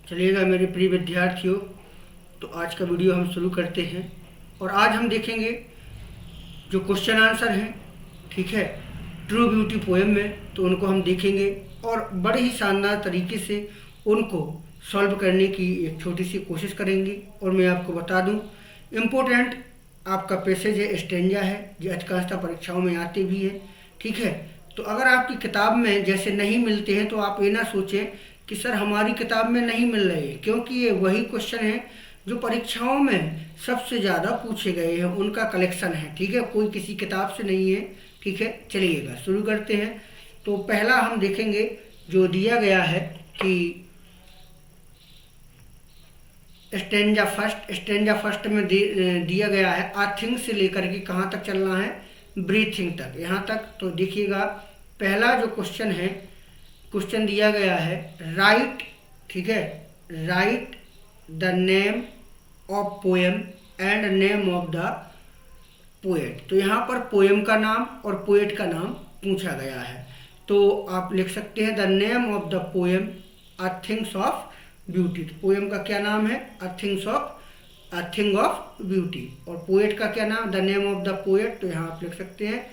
चलिएगा मेरे प्रिय विद्यार्थियों, तो आज का वीडियो हम शुरू करते हैं। और आज हम देखेंगे जो क्वेश्चन आंसर हैं, ठीक है, ट्रू ब्यूटी पोएम में, तो उनको हम देखेंगे और बड़े ही शानदार तरीके से उनको सॉल्व करने की एक छोटी सी कोशिश करेंगे। और मैं आपको बता दूं, इम्पोर्टेंट आपका पैसेज है, स्टेंजा है, जो अधिकांशतः परीक्षाओं में आते भी हैं, ठीक है। तो अगर आपकी किताब में जैसे नहीं मिलते हैं तो आप ये ना सोचें कि सर हमारी किताब में नहीं मिल रहे हैं, क्योंकि ये वही क्वेश्चन है जो परीक्षाओं में सबसे ज़्यादा पूछे गए हैं, उनका कलेक्शन है, ठीक है, कोई किसी किताब से नहीं है, ठीक है। चलिएगा शुरू करते हैं। तो पहला हम देखेंगे जो दिया गया है कि स्टेंजा फर्स्ट में दिया गया है अर्थिंग से लेकर के कहाँ तक चलना है, ब्रीथिंग तक, यहाँ तक। तो देखिएगा पहला जो क्वेश्चन है, क्वेश्चन दिया गया है राइट, ठीक है, right the name of poem and name of the poet. तो यहाँ पर पोएम का नाम और पोएट का नाम पूछा गया है, तो आप लिख सकते हैं the name of the poem a things of beauty. तो पोएम का क्या नाम है, अर्थिंग ऑफ ब्यूटी। और पोएट का क्या नाम, the name of the poet, तो यहाँ आप लिख सकते हैं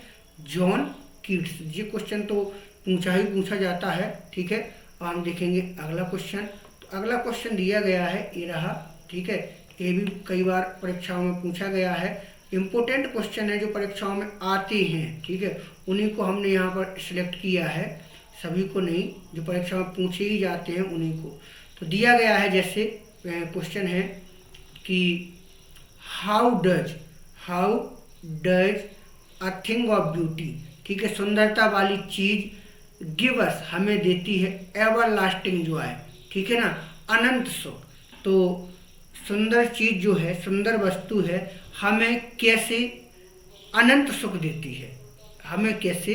जॉन कीट्स। ये क्वेश्चन तो पूछा जाता है, ठीक है। और हम देखेंगे अगला क्वेश्चन। तो अगला क्वेश्चन दिया गया है, ये रहा, ठीक है। ये भी कई बार परीक्षाओं में पूछा गया है, इम्पोर्टेंट क्वेश्चन है जो परीक्षाओं में आते हैं, ठीक है, उन्हीं को हमने यहाँ पर सिलेक्ट किया है, सभी को नहीं, जो परीक्षा में पूछे ही जाते हैं उन्हीं को। तो दिया गया है, जैसे क्वेश्चन है कि how does a thing of beauty, ठीक है, सुंदरता वाली चीज गिव अस हमें देती है एवर लास्टिंग जॉय, ठीक है ना, अनंत सुख। तो सुंदर चीज जो है, सुंदर वस्तु है, हमें कैसे अनंत सुख देती है, हमें कैसे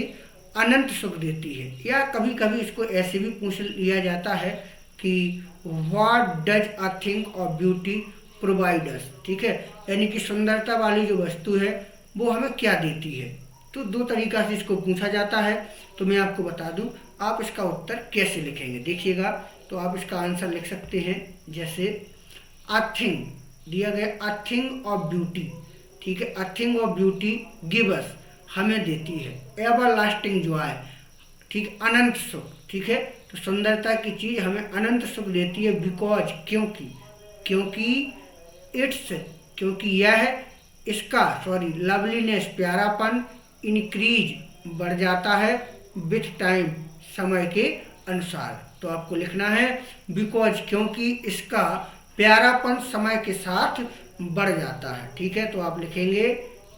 अनंत सुख देती है। या कभी कभी इसको ऐसे भी पूछ लिया जाता है कि what does a thing of beauty provide us, ठीक है, यानी कि सुंदरता वाली जो वस्तु है वो हमें क्या देती है। तो दो तरीका से इसको पूछा जाता है। तो मैं आपको बता दूं आप इसका उत्तर कैसे लिखेंगे, देखिएगा। तो आप इसका आंसर लिख सकते हैं, जैसे अ थिंग दिया गया, अ थिंग ऑफ ब्यूटी, ठीक है, a thing of beauty give अस हमें देती है एवर लास्टिंग जॉय, ठीक, अनंत सुख, ठीक है। तो सुंदरता की चीज हमें अनंत सुख देती है, बिकॉज क्योंकि यह इसका लवलीनेस प्यारापन इंक्रीज बढ़ जाता है विथ टाइम समय के अनुसार। तो आपको लिखना है बिकॉज, क्योंकि इसका प्यारापन समय के साथ बढ़ जाता है, ठीक है। तो आप लिखेंगे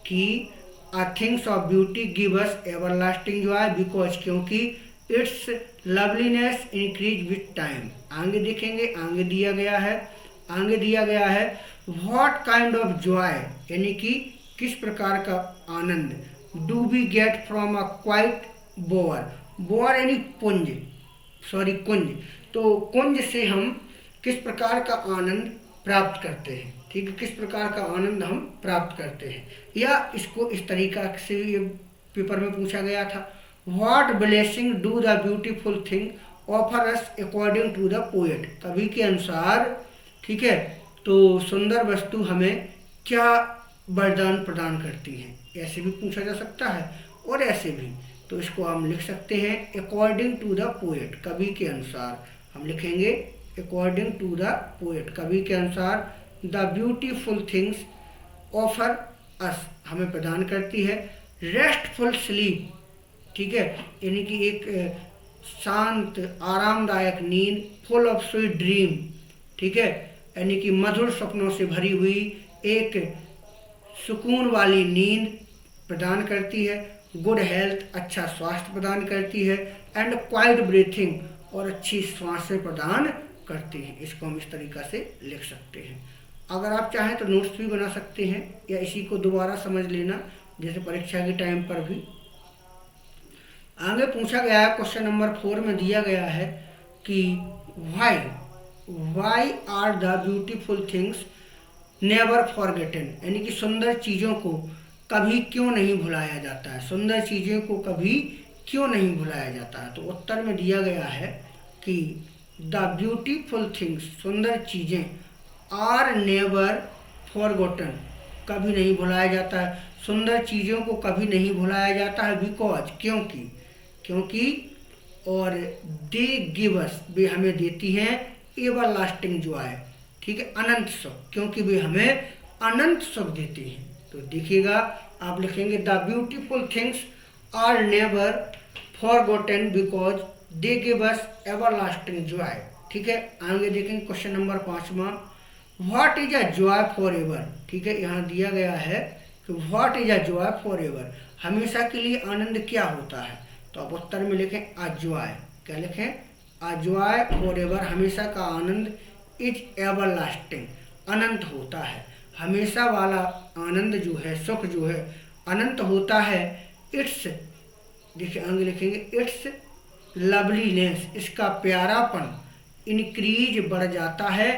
कि a things of beauty give us everlasting joy because, क्योंकि its loveliness increase with time. आगे देखेंगे, आगे दिया गया है व्हाट काइंड ऑफ जॉय, यानी कि किस प्रकार का आनंद do we get from a quiet bower यानी कुंज। तो कुंज से हम किस प्रकार का आनंद प्राप्त करते हैं, ठीक है, किस प्रकार का आनंद हम प्राप्त करते हैं। या इसको इस तरीका से ये पेपर में पूछा गया था, what blessing do the beautiful thing offer us according to the poet, कवि के अनुसार, ठीक है। तो सुंदर वस्तु हमें क्या वरदान प्रदान करती है, ऐसे भी पूछा जा सकता है और ऐसे भी। तो इसको हम लिख सकते हैं अकॉर्डिंग टू द पोएट, कवि के अनुसार। हम लिखेंगे अकॉर्डिंग टू द पोएट, कवि के अनुसार the beautiful things offer us हमें प्रदान करती है रेस्टफुल स्लीप, ठीक है, यानी कि एक शांत आरामदायक नींद, फुल ऑफ स्वीट ड्रीम, ठीक है, यानी कि मधुर सपनों से भरी हुई एक सुकून वाली नींद प्रदान करती है, गुड हेल्थ अच्छा स्वास्थ्य प्रदान करती है, एंड क्वाइट ब्रीथिंग और अच्छी सांसें प्रदान करती हैं। इसको हम इस तरीका से लिख सकते हैं। अगर आप चाहें तो नोट्स भी बना सकते हैं या इसी को दोबारा समझ लेना, जैसे परीक्षा के टाइम पर भी। आगे पूछा गया है, क्वेश्चन नंबर 4 में दिया गया है कि why are the beautiful things never forgotten, यानी कि सुंदर चीज़ों को कभी क्यों नहीं भुलाया जाता है, सुंदर चीज़ों को कभी क्यों नहीं भुलाया जाता है। तो उत्तर में दिया गया है कि द ब्यूटीफुल थिंग्स, सुंदर चीज़ें, आर नेवर फॉरगॉटन, कभी नहीं भुलाया जाता है, सुंदर चीज़ों को कभी नहीं भुलाया जाता है, बिकॉज, क्योंकि और दे गिव अस, वे हमें देती हैं एवर लास्टिंग जॉय, ठीक है, अनंत सुख, क्योंकि वे हमें अनंत सुख देती हैं। तो देखिएगा आप लिखेंगे the beautiful things are never forgotten because they give us everlasting joy, ठीक है। आगे देखेंगे क्वेश्चन नंबर 5वां, what is a joy forever, ठीक है, यहाँ दिया गया है कि what is a joy forever, हमेशा के लिए आनंद क्या होता है। तो आप उत्तर में लिखें अ जॉय, क्या लिखें, अ जॉय फॉर एवर, हमेशा का आनंद, इज एवर लास्टिंग, अनंत होता है, हमेशा वाला आनंद जो है, सुख जो है अनंत होता है। इट्स, देखिए आगे लिखेंगे इट्स लवलीनेस, इसका प्यारापन, इंक्रीज बढ़ जाता है,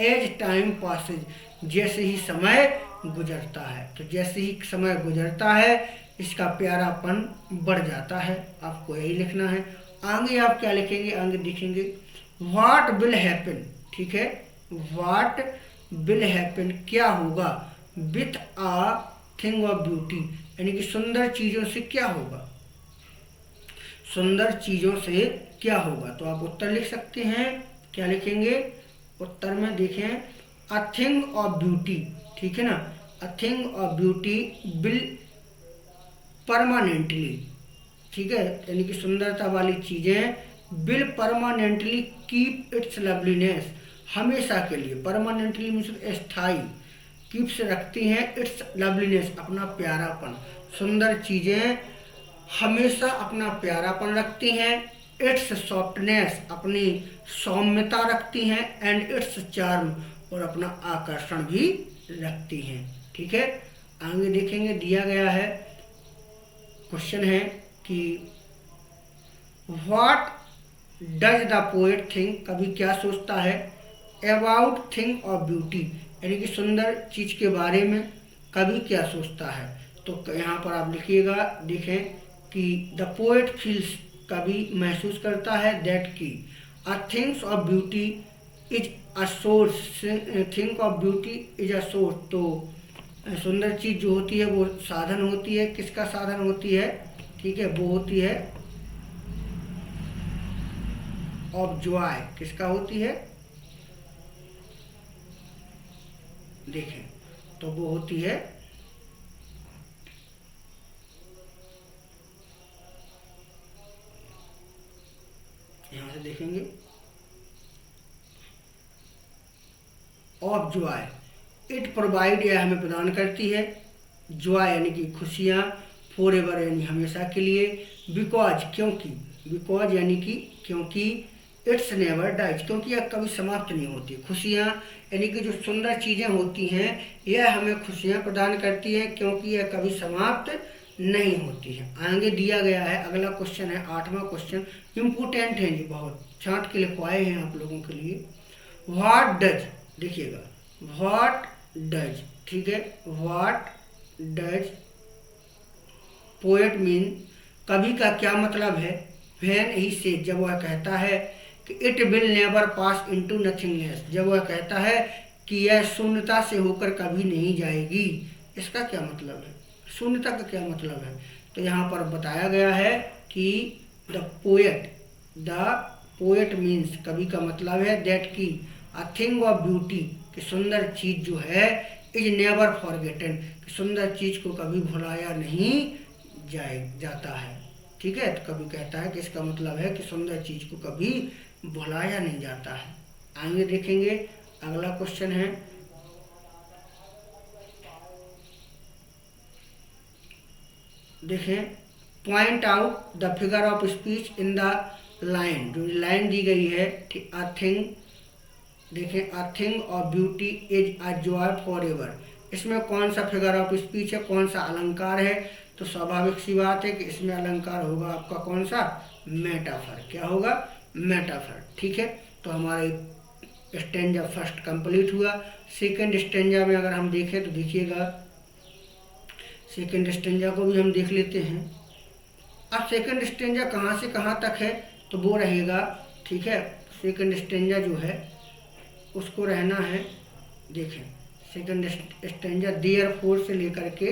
एज टाइम पासेज, जैसे ही समय गुजरता है। तो जैसे ही समय गुजरता है इसका प्यारापन बढ़ जाता है, आपको यही लिखना है। आगे आप क्या लिखेंगे, आगे देखेंगे व्हाट विल हैपन, ठीक है, व्हाट विल हैपन, क्या होगा, with a thing of beauty, यानी कि सुंदर चीज़ों से क्या होगा, सुंदर चीज़ों से क्या होगा। तो आप उत्तर लिख सकते हैं, क्या लिखेंगे उत्तर में, देखें अ थिंग ऑफ ब्यूटी, ठीक है ना, a thing of beauty will permanently, ठीक है, यानी कि सुंदरता वाली चीज़ें will permanently keep its loveliness, हमेशा के लिए, परमानेंटली मीन्स स्थायी, कीप्स रखती हैं इट्स लवलीनेस, अपना प्यारापन, सुंदर चीज़ें हमेशा अपना प्यारापन रखती हैं, इट्स सॉफ्टनेस, अपनी सौम्यता रखती हैं, एंड इट्स चार्म, और अपना आकर्षण भी रखती हैं, ठीक है। आगे देखेंगे दिया गया है, क्वेश्चन है कि what does the poet think, कवि क्या सोचता है, अबाउट थिंग ऑफ ब्यूटी, यानी कि सुंदर चीज के बारे में कवि क्या सोचता है। तो यहाँ पर आप लिखिएगा, देखें कि द पोएट फील्स, कवि महसूस करता है, दैट की अ things of beauty is a source, thing of beauty is a source, तो सुंदर चीज जो होती है वो साधन होती है, किसका साधन होती है, ठीक है, वो होती है ऑफ जॉय, किसका होती है, देखें तो वो होती है यहां से देखेंगे ऑफ जॉय, इट प्रोवाइड, यह हमें प्रदान करती है, जॉय यानी कि खुशियाँ, फॉर एवर यानी हमेशा के लिए, बिकॉज, क्योंकि, बिकॉज यानी कि क्योंकि, इट्स नेवर डाइज, क्योंकि यह कभी समाप्त नहीं होती, खुशियाँ यानी कि जो सुंदर चीज़ें होती हैं यह हमें खुशियाँ प्रदान करती हैं, क्योंकि यह कभी समाप्त नहीं होती है। आगे दिया गया है अगला क्वेश्चन है 8वां क्वेश्चन, इम्पोर्टेंट है जी, बहुत छांट के लिखवाए हैं आप लोगों के लिए। व्हाट डज, देखिएगा व्हाट डज, ठीक है, व्हाट डज पोएट मीन, कवि का क्या मतलब है, व्हेन ही से, जब वह कहता है कि it will never pass into nothingness, जब वह कहता है कि यह शून्यता से होकर कभी नहीं जाएगी, इसका क्या मतलब है, शून्यता का क्या मतलब है। तो यहाँ पर बताया गया है कि द पोएट मीन्स, कवि का मतलब है दैट की अ थिंग ऑफ ब्यूटी, कि सुंदर चीज जो है, इज नेवर फॉरगेटन, कि सुंदर चीज को कभी भुलाया नहीं जाता है, ठीक है। तो कवि कहता है कि इसका मतलब है कि सुंदर चीज को कभी भुलाया नहीं जाता है। आगे देखेंगे अगला क्वेश्चन है, देखें point out the figure of speech in the line, जो लाइन दी गई है, अ थिंग, देखें a thing of beauty is a joy for ever, इसमें कौन सा फिगर ऑफ स्पीच है, कौन सा अलंकार है। तो स्वाभाविक सी बात है कि इसमें अलंकार होगा आपका कौन सा, मेटाफर, क्या होगा, मेटाफर, ठीक है। तो हमारे स्टेंजा फर्स्ट कंप्लीट हुआ। सेकंड स्टेंजा में अगर हम देखें तो देखिएगा, सेकंड स्टेंजा को भी हम देख लेते हैं। अब सेकंड स्टेंजा कहाँ से कहाँ तक है, तो वो रहेगा, ठीक है, सेकंड स्टेंजा जो है उसको रहना है, देखें सेकंड स्टेंजा देयर फोर से लेकर के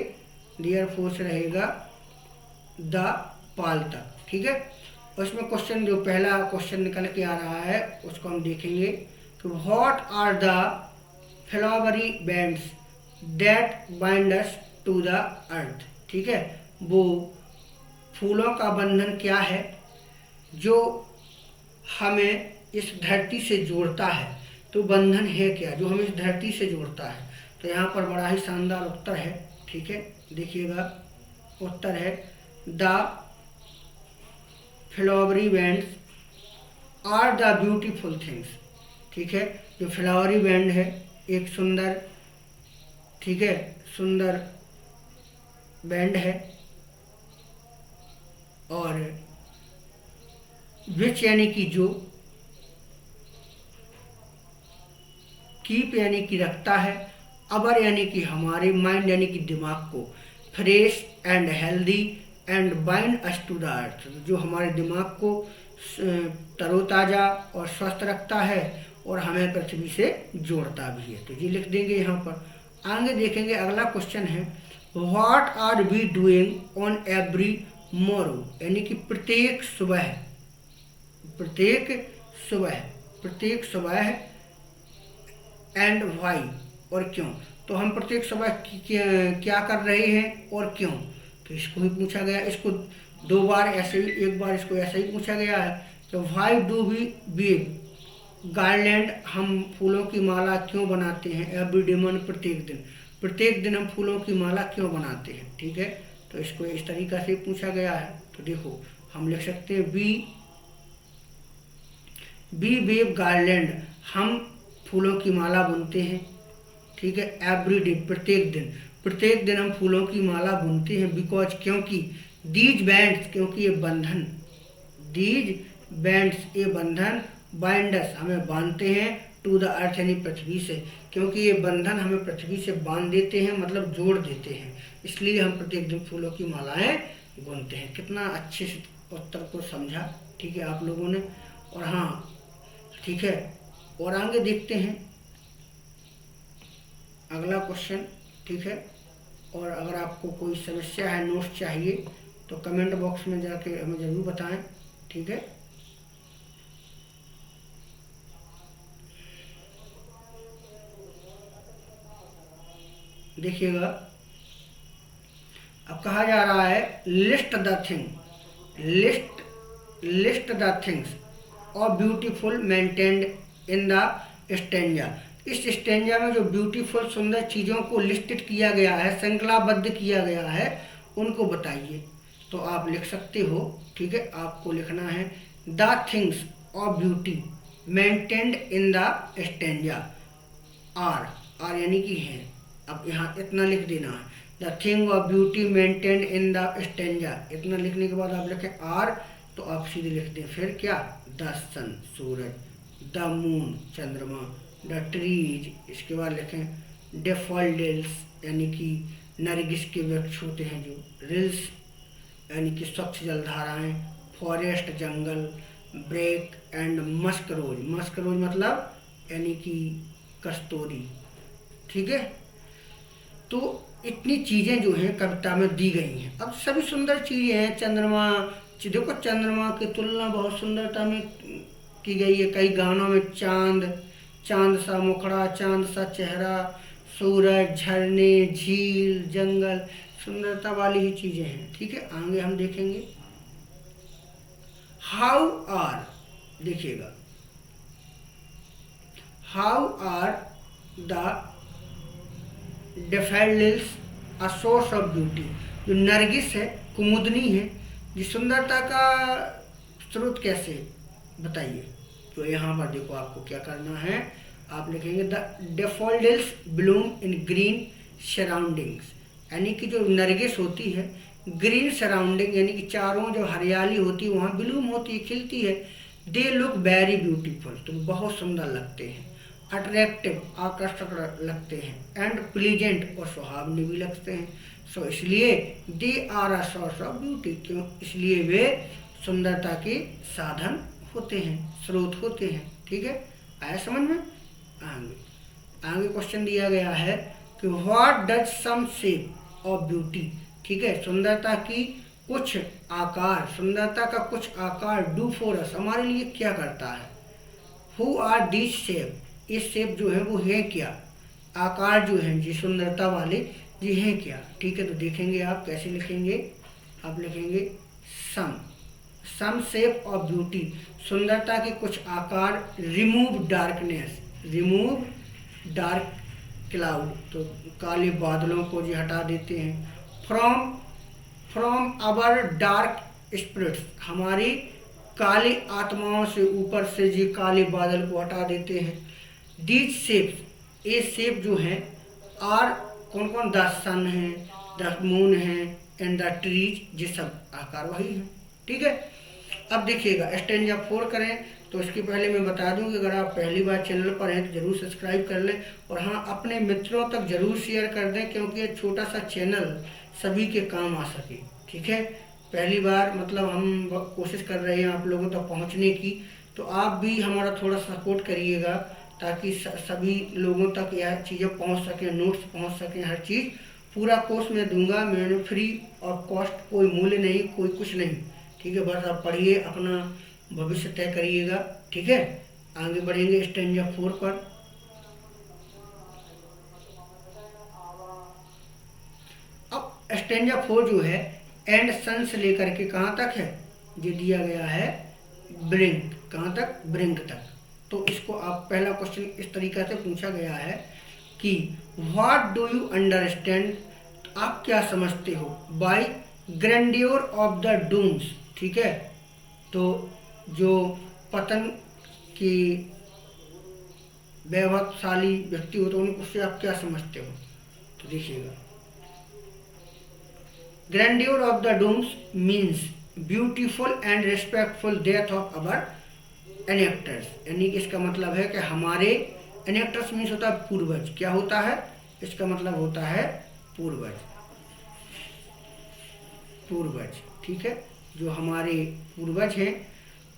देयर फोर से रहेगा द पाल तक, ठीक है। उसमें क्वेश्चन जो पहला क्वेश्चन निकल के आ रहा है उसको हम देखेंगे कि what are the flowery bands that bind us to the earth, ठीक है। वो फूलों का बंधन क्या है जो हमें इस धरती से जोड़ता है, तो बंधन है क्या जो हमें इस धरती से जोड़ता है। तो यहाँ पर बड़ा ही शानदार उत्तर है, ठीक है। देखिएगा उत्तर है the flowery bands are the beautiful things, ठीक है। जो फ्लावरी बैंड है एक सुंदर, ठीक है, सुंदर बैंड है, और विच यानी कि जो, कीप यानी कि रखता है, अवर यानी कि हमारे, माइंड यानी कि दिमाग को, fresh and healthy and bind us to the earth, जो हमारे दिमाग को तरोताज़ा और स्वस्थ रखता है और हमें पृथ्वी से जोड़ता भी है। तो ये लिख देंगे यहाँ पर। आगे देखेंगे अगला क्वेश्चन है what are we doing on every morning, यानी कि प्रत्येक सुबह, प्रत्येक सुबह एंड वाई, और क्यों। तो हम प्रत्येक सुबह क्या कर रहे हैं और क्यों, तो इसको ही पूछा गया। इसको दो बार ऐसे ही, एक बार इसको ऐसे ही पूछा गया है। तो why do we weave garland, हम फूलों की माला क्यों बनाते हैं, एवरी डे मन प्रत्येक दिन हम फूलों की माला क्यों बनाते हैं, ठीक है। तो इसको इस तरीक़ा से पूछा गया है। तो देखो हम लिख सकते हैं बी वेव गार्लैंड, हम फूलों की माला बुनते हैं, ठीक है। एवरी डे प्रत्येक दिन हम फूलों की माला बुनते हैं। बिकॉज क्योंकि, दीज बैंड्स क्योंकि ये बंधन, दीज बैंड्स ये बंधन, बाइंडस हमें बांधते हैं, टू द अर्थ यानी पृथ्वी से, क्योंकि ये बंधन हमें पृथ्वी से बांध देते हैं, मतलब जोड़ देते हैं, इसलिए हम प्रत्येक दिन फूलों की मालाएं बुनते हैं। कितना अच्छे से उत्तर को समझा, ठीक है, आप लोगों ने। और हाँ, ठीक है, और आगे देखते हैं अगला क्वेश्चन, ठीक है। और अगर आपको कोई समस्या है, नोट्स चाहिए, तो कमेंट बॉक्स में जाके हमें ज़रूर बताएं, ठीक है। देखिएगा अब कहा जा रहा है लिस्ट द थिंग्स और beautiful maintained in the stanza. इस स्टेंजा में जो ब्यूटीफुल सुंदर चीज़ों को लिस्टेड किया गया है, श्रृंखलाबद्ध किया गया है, उनको बताइए। तो आप लिख सकते हो, ठीक है। आपको लिखना है the things of beauty mentioned in the stanza are यानी कि है। अब यहाँ इतना लिख देना है, the thing of beauty mentioned in the stanza. इतना लिखने के बाद आप लिखें आर, तो आप सीधे लिख दें फिर क्या, द सन सूरज, द मून चंद्रमा, द ट्रीज, इसके बाद लिखें डेफोडिल्स यानी कि नरगिस के वृक्ष होते हैं जो, रिल्स यानी कि स्वच्छ जलधाराएं, फॉरेस्ट जंगल, ब्रेक एंड मस्क रोज मतलब यानी कि कस्तूरी, ठीक है। तो इतनी चीज़ें जो हैं कविता में दी गई हैं। अब सभी सुंदर चीज़ें हैं। चंद्रमा, देखो चंद्रमा की तुलना बहुत सुंदरता में की गई है कई गानों में। चांद सा मुखड़ा, चांद सा चेहरा, सूरज, झरने, झील, जंगल, सुंदरता वाली ही चीज़ें हैं, ठीक है। आगे हम देखेंगे हाउ आर, देखिएगा how are the daffodils a source of beauty. जो नरगिस है, कुमुदनी है, ये सुंदरता का स्रोत कैसे, बताइए। तो यहाँ पर देखो आपको क्या करना है, आप लिखेंगे the daffodils Bloom in green surroundings, यानी कि जो नरगिस होती है ग्रीन सराउंडिंग यानी कि चारों जो हरियाली होती है वहाँ ब्लूम होती है, खिलती है। दे लुक वेरी ब्यूटीफुल, तो बहुत सुंदर लगते हैं। अट्रैक्टिव, आकर्षक लगते हैं। एंड प्लीजेंट, और सुहावने भी लगते हैं। सो इसलिए they are a source of beauty, क्यों, इसलिए वे सुंदरता के साधन होते हैं, स्रोत होते हैं, ठीक है, आया समझ में। आगे आगे क्वेश्चन दिया गया है कि what does some shape of beauty, ठीक है, सुंदरता की कुछ आकार, सुंदरता का कुछ आकार डू फॉर अस, हमारे लिए क्या करता है। हु आर दीज शेप, ये शेप जो है वो है क्या, आकार जो है जी सुंदरता वाले जी हैं क्या। ठीक है, तो देखेंगे आप कैसे लिखेंगे, आप लिखेंगे some, some shape of beauty, सुंदरता के कुछ आकार, remove darkness, remove dark cloud, तो काले बादलों को जी हटा देते हैं, from from our dark spirits, हमारी काली आत्माओं से ऊपर से जी काले बादल को हटा देते हैं। दीज शेप्स, ये शेप जो हैं, आर कौन कौन, द सन है, द मून है एंड द ट्रीज, ये सब आकार वही है। ठीक है, अब देखिएगा स्टेंजा 4 करें तो इसके पहले मैं बता दूं कि अगर आप पहली बार चैनल पर हैं तो जरूर सब्सक्राइब कर लें, और हाँ अपने मित्रों तक जरूर शेयर कर दें, क्योंकि ये छोटा सा चैनल सभी के काम आ सके। ठीक है, पहली बार मतलब हम कोशिश कर रहे हैं आप लोगों तक पहुंचने की, तो आप भी हमारा थोड़ा सपोर्ट करिएगा ताकि सभी लोगों तक यह चीज़ें पहुंच सकें, नोट्स पहुंच सकें, हर चीज़ पूरा कोर्स मैं दूंगा, मैंने फ्री ऑफ कॉस्ट, कोई मूल्य नहीं, कोई कुछ नहीं। ठीक है, बस आप पढ़िए, अपना भविष्य तय करिएगा। ठीक है, आगे बढ़ेंगे स्टेंजा 4 पर। अब स्टेंजा 4 जो है एंड सन से लेकर के कहाँ तक है, ये दिया गया है ब्रिंक, कहाँ तक, ब्रिंक तक। तो इसको आप पहला क्वेश्चन इस तरीका से पूछा गया है कि व्हाट डू यू अंडरस्टैंड, आप क्या समझते हो, by grandeur of the dooms. ठीक है, तो जो पतन की वैभवशाली व्यक्ति होते हैं उनसे आप क्या समझते हो। तो देखिएगा, grandeur of the dooms means beautiful and respectful death of our ancestors, यानी कि इसका मतलब है कि हमारे एनेक्टर्स मीन्स होता है पूर्वज, क्या होता है, इसका मतलब होता है पूर्वज, पूर्वज। ठीक है, जो हमारे पूर्वज हैं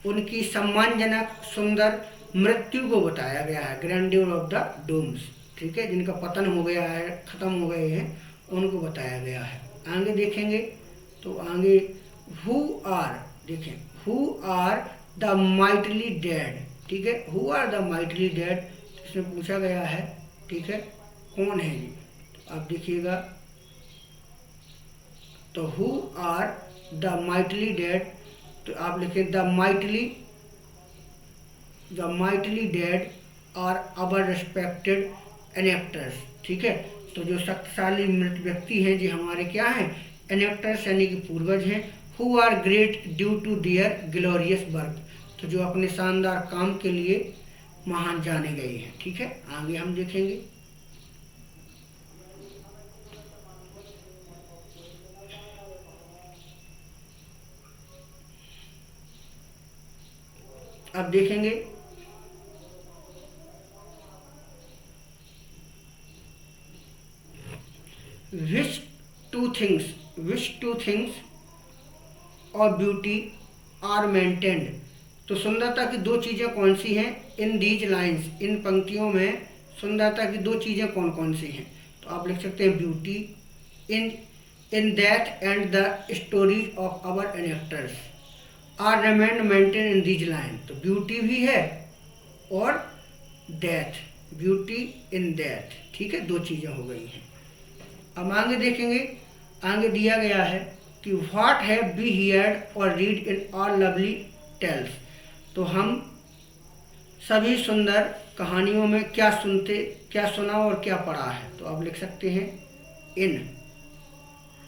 उनकी सम्मानजनक सुंदर मृत्यु को बताया गया है, ग्रैंड्योर ऑफ द डूम्स। ठीक है, जिनका पतन हो गया है, खत्म हो गए हैं, उनको बताया गया है। आगे देखेंगे तो आगे हु आर, देखें who are the mightily dead. ठीक है, who are the mightily dead, इसमें पूछा गया है। ठीक है, कौन है ये, तो आप देखिएगा, तो who are the mightily dead, तो आप लिखें the mightily dead are our respected ancestors. ठीक है, तो जो शक्तिशाली मृत व्यक्ति हैं जी हमारे क्या हैं, एनेक्टर्स यानी कि पूर्वज हैं। Who are great due to their glorious work, तो जो अपने शानदार काम के लिए महान जाने गए हैं। ठीक है, आगे हम देखेंगे। अब देखेंगे विच टू थिंग्स और ब्यूटी आर मेंटेन्ड, तो सुंदरता की दो चीज़ें कौन सी हैं, इन दीज लाइन्स, इन पंक्तियों में सुंदरता की दो चीज़ें कौन कौन सी हैं। तो आप लिख सकते हैं beauty, in that and the stories of our ancestors are remain maintain in these line, तो ब्यूटी भी है और डेथ, ब्यूटी इन डेथ। ठीक है, दो चीज़ें हो गई हैं। अब आगे देखेंगे, आगे दिया गया है कि व्हाट हैव बी हियर्ड और read in all lovely tales, तो हम सभी सुंदर कहानियों में क्या सुनते, क्या सुना और क्या पढ़ा है। तो आप लिख सकते हैं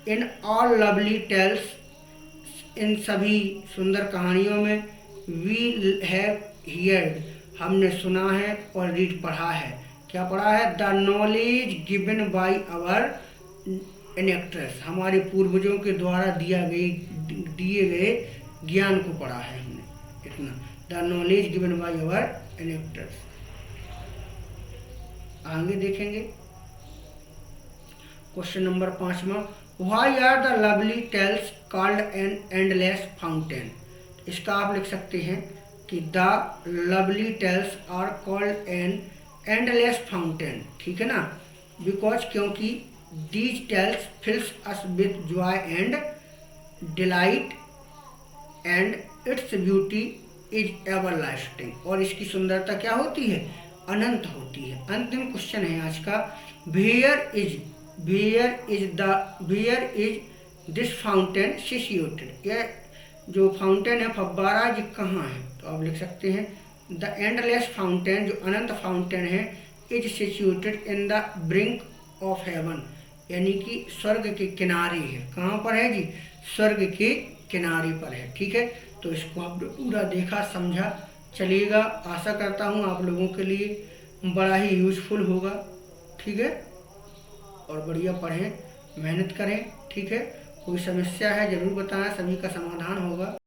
इन ऑल लवली टेल्स, इन सभी सुंदर कहानियों में, वी हैव हियर्ड, हमने सुना है, और रीड पढ़ा है, क्या पढ़ा है, the knowledge given by our ancestors, हमारे पूर्वजों के द्वारा दिए गए ज्ञान को पढ़ा है हमने, इतना, the knowledge given by our ancestors. आगे देखेंगे क्वेश्चन नंबर 5वां, why are the lovely tales called an endless fountain, इसका आप लिख सकते हैं कि the lovely tales are called an endless fountain, ठीक है ना, बिकॉज क्योंकि these tales fills us with joy and delight and its beauty is everlasting. और इसकी सुंदरता क्या होती है, अनंत होती है। अंतिम क्वेश्चन है आज का, where is this fountain situated. यह जो फाउंटेन है, फव्वारा, ये कहाँ है? तो आप लिख सकते हैं द एंडलेस फाउंटेन, जो अनंत फाउंटेन है, is situated in the brink of heaven, यानी कि स्वर्ग के किनारे है। कहाँ पर है जी? स्वर्ग के किनारे पर है, ठीक है। तो इसको आपने पूरा देखा, समझा, चलिएगा। आशा करता हूँ आप लोगों के लिए बड़ा ही यूजफुल होगा, ठीक है। और बढ़िया पढ़ें, मेहनत करें, ठीक है। कोई समस्या है ज़रूर बताएं, सभी का समाधान होगा।